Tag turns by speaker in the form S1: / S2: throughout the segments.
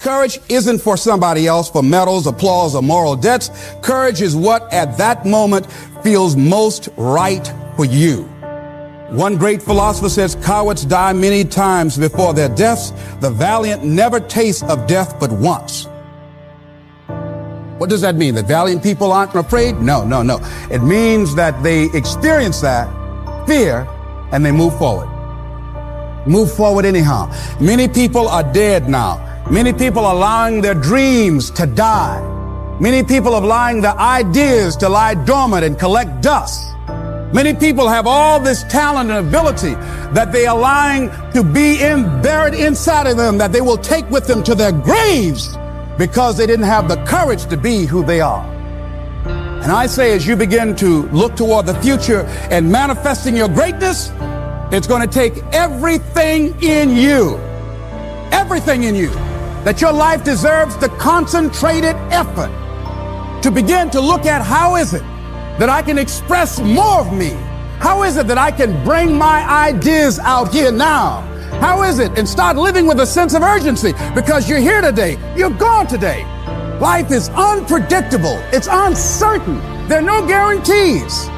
S1: Courage isn't for somebody else, for medals, applause, or moral debts. Courage is what at that moment feels most right for you. One great philosopher says, cowards die many times before their deaths. The valiant never taste of death but once. What does that mean? That valiant people aren't afraid? No. It means that they experience that fear and they move forward. Move forward anyhow. Many people are dead now. Many people are allowing their dreams to die. Many people are allowing their ideas to lie dormant and collect dust. Many people have all this talent and ability that they are allowing to be buried inside of them, that they will take with them to their graves because they didn't have the courage to be who they are. And I say, as you begin to look toward the future and manifesting your greatness, it's going to take everything in you, that your life deserves the concentrated effort to begin to look at how is it that I can express more of me? How is it that I can bring my ideas out here now? How is it? And start living with a sense of urgency, because you're here today, you're gone today. Life is unpredictable. It's uncertain. There are no guarantees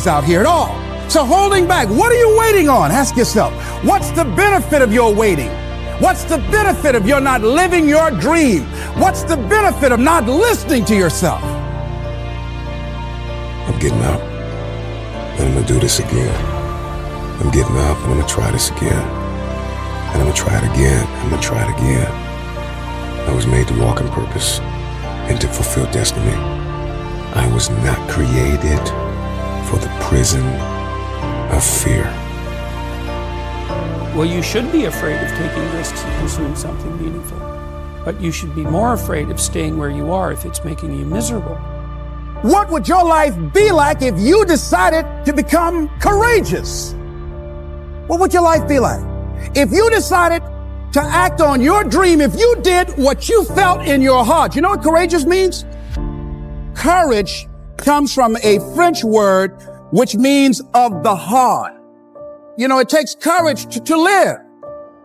S1: out here at all. So holding back, what are you waiting on? Ask yourself, what's the benefit of your waiting? What's the benefit of your not living your dream? What's the benefit of not listening to yourself?
S2: I'm getting up, and I'm gonna do this again. I'm getting up, and I'm gonna try this again. And I'm gonna try it again, I'm gonna try it again. I was made to walk in purpose and to fulfill destiny. I was not created for the prison of fear.
S3: Well, you should be afraid of taking risks and pursuing something meaningful. But you should be more afraid of staying where you are if it's making you miserable.
S1: What would your life be like if you decided to become courageous? What would your life be like? If you decided to act on your dream, if you did what you felt in your heart. You know what courageous means? Courage comes from a French word which means of the heart. You know, it takes courage to live.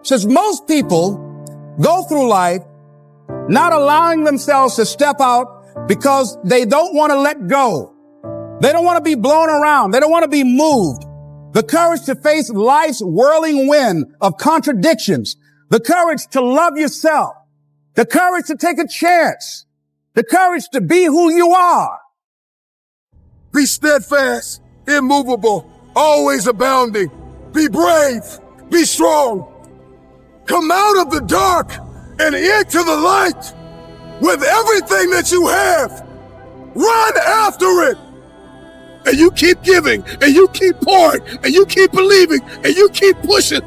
S1: It says most people go through life not allowing themselves to step out because they don't want to let go. They don't want to be blown around. They don't want to be moved. The courage to face life's whirling wind of contradictions. The courage to love yourself. The courage to take a chance. The courage to be who you are.
S4: Be steadfast, immovable, always abounding. Be brave. Be strong. Come out of the dark and into the light with everything that you have. Run after it. And you keep giving, and you keep pouring, and you keep believing, and you keep pushing.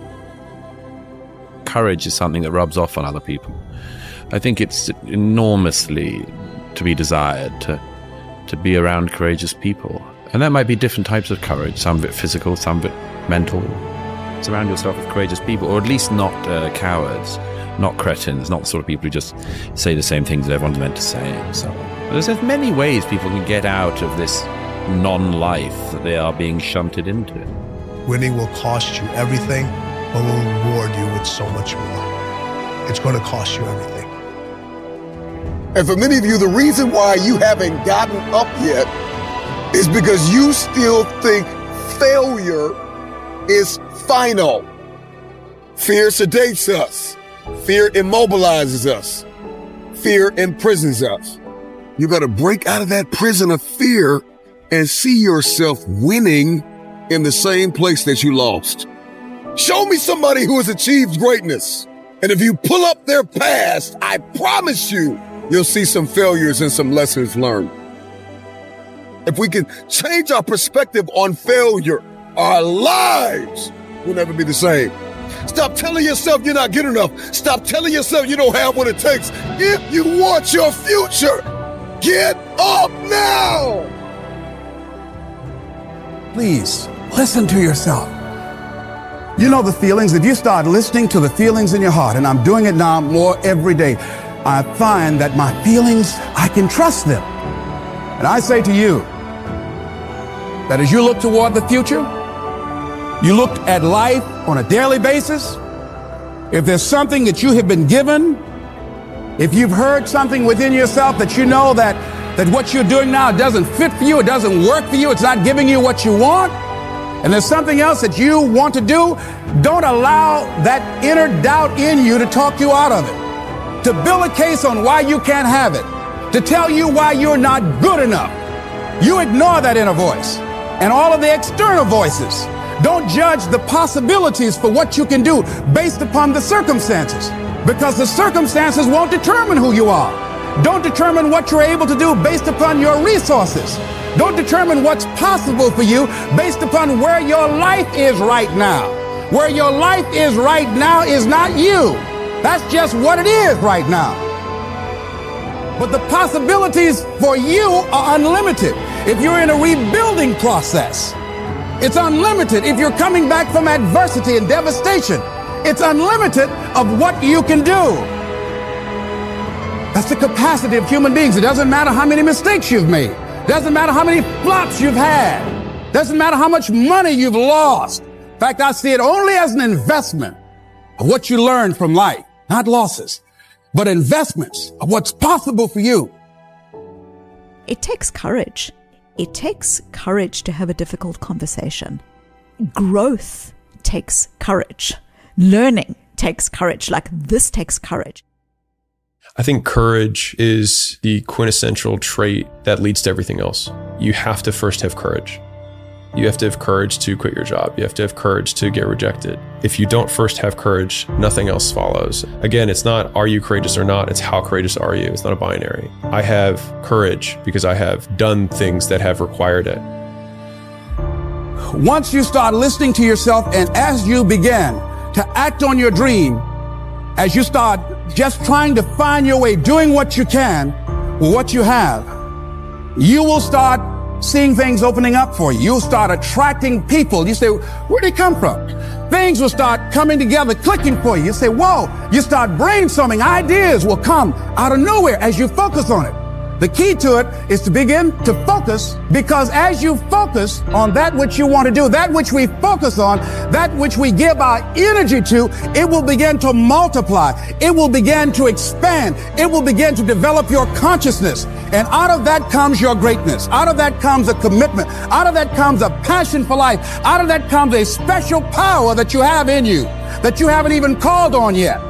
S5: Courage is something that rubs off on other people. I think it's enormously to be desired to be around courageous people. And that might be different types of courage, some of it physical, some of it mental. Surround yourself with courageous people, or at least not cowards, not cretins, not the sort of people who just say the same things that everyone's meant to say and so on. But there's many ways people can get out of this non-life that they are being shunted into.
S6: Winning will cost you everything, but will reward you with so much more. It's going to cost you everything.
S4: And for many of you, the reason why you haven't gotten up yet is because you still think failure is final. Fear sedates us. Fear immobilizes us. Fear imprisons us. You got to break out of that prison of fear and see yourself winning in the same place that you lost. Show me somebody who has achieved greatness. And if you pull up their past, I promise you'll see some failures and some lessons learned. If we can change our perspective on failure, our lives will never be the same. Stop telling yourself you're not good enough. Stop telling yourself you don't have what it takes. If you want your future, get up now.
S1: Please, listen to yourself. You know the feelings. If you start listening to the feelings in your heart, and I'm doing it now more every day, I find that my feelings, I can trust them. And I say to you, that as you look toward the future, you look at life on a daily basis, if there's something that you have been given If you've heard something within yourself that you know that what you're doing now doesn't fit for you, it doesn't work for you, it's not giving you what you want, and there's something else that you want to do, don't allow that inner doubt in you to talk you out of it, to build a case on why you can't have it, to tell you why you're not good enough. You ignore that inner voice and all of the external voices. Don't judge the possibilities for what you can do based upon the circumstances, because the circumstances won't determine who you are. Don't determine what you're able to do based upon your resources. Don't determine what's possible for you based upon where your life is right now. Where your life is right now is not you. That's just what it is right now. But the possibilities for you are unlimited. If you're in a rebuilding process, it's unlimited. If you're coming back from adversity and devastation, it's unlimited of what you can do. That's the capacity of human beings. It doesn't matter how many mistakes you've made. It doesn't matter how many flops you've had. It doesn't matter how much money you've lost. In fact, I see it only as an investment of what you learned from life, not losses, but investments of what's possible for you.
S7: It takes courage. It takes courage to have a difficult conversation. Growth takes courage. Learning takes courage. Like this takes courage.
S8: I think courage is the quintessential trait that leads to everything else. You have to first have courage. You have to have courage to quit your job. You have to have courage to get rejected. If you don't first have courage, nothing else follows. Again, it's not are you courageous or not, it's how courageous are you. It's not a binary. I have courage because I have done things that have required it.
S1: Once you start listening to yourself, and as you begin to act on your dream, as you start just trying to find your way, doing what you can with what you have, you will start seeing things opening up for you. You'll start attracting people. You say, where'd they come from? Things will start coming together, clicking for you. You say, whoa, you start brainstorming. Ideas will come out of nowhere as you focus on it. The key to it is to begin to focus, because as you focus on that which you want to do, that which we focus on, that which we give our energy to, it will begin to multiply. It will begin to expand. It will begin to develop your consciousness. And out of that comes your greatness. Out of that comes a commitment. Out of that comes a passion for life. Out of that comes a special power that you have in you that you haven't even called on yet.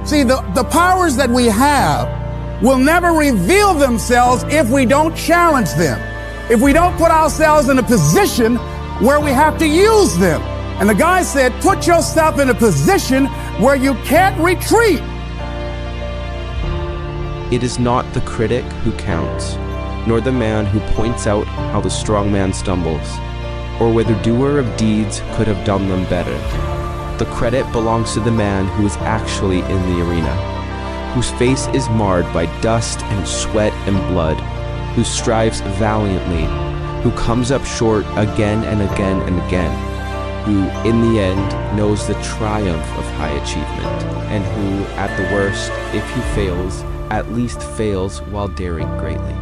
S1: See, the powers that we have will never reveal themselves if we don't challenge them, if we don't put ourselves in a position where we have to use them. And the guy said, put yourself in a position where you can't retreat.
S9: It is not the critic who counts, nor the man who points out how the strong man stumbles, or whether doer of deeds could have done them better. The credit belongs to the man who is actually in the arena, whose face is marred by dust and sweat and blood, who strives valiantly, who comes up short again and again and again, who, in the end, knows the triumph of high achievement, and who, at the worst, if he fails, at least fails while daring greatly.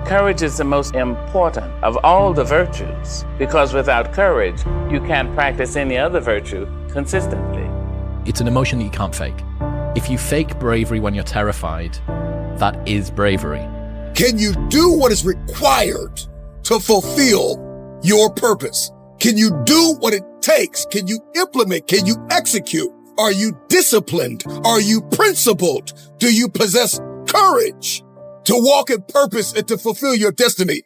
S10: Courage is the most important of all the virtues, because without courage, you can't practice any other virtue consistently.
S11: It's an emotion that you can't fake. If you fake bravery when you're terrified, that is bravery.
S4: Can you do what is required to fulfill your purpose? Can you do what it takes? Can you implement? Can you execute? Are you disciplined? Are you principled? Do you possess courage to walk in purpose and to fulfill your destiny?